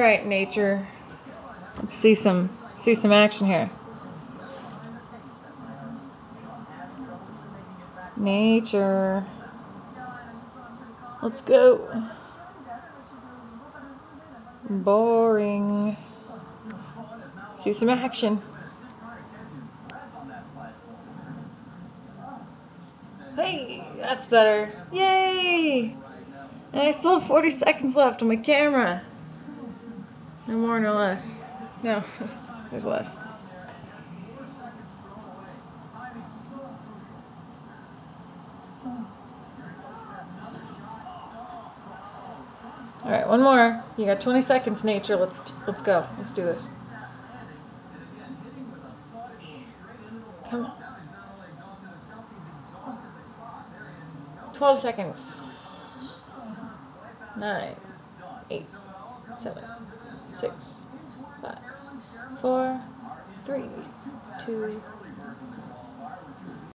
right, nature. Let's see some action here. Nature. Let's go. Boring. See some action. Hey, that's better. Yay! And I still have 40 seconds left on my camera. No more, no less. No, there's less. All right, one more. You got 20 seconds, nature. Let's go. Let's do this. Come on. 12 seconds. 9, 8, 7, 6, 5, 4, 3, 2,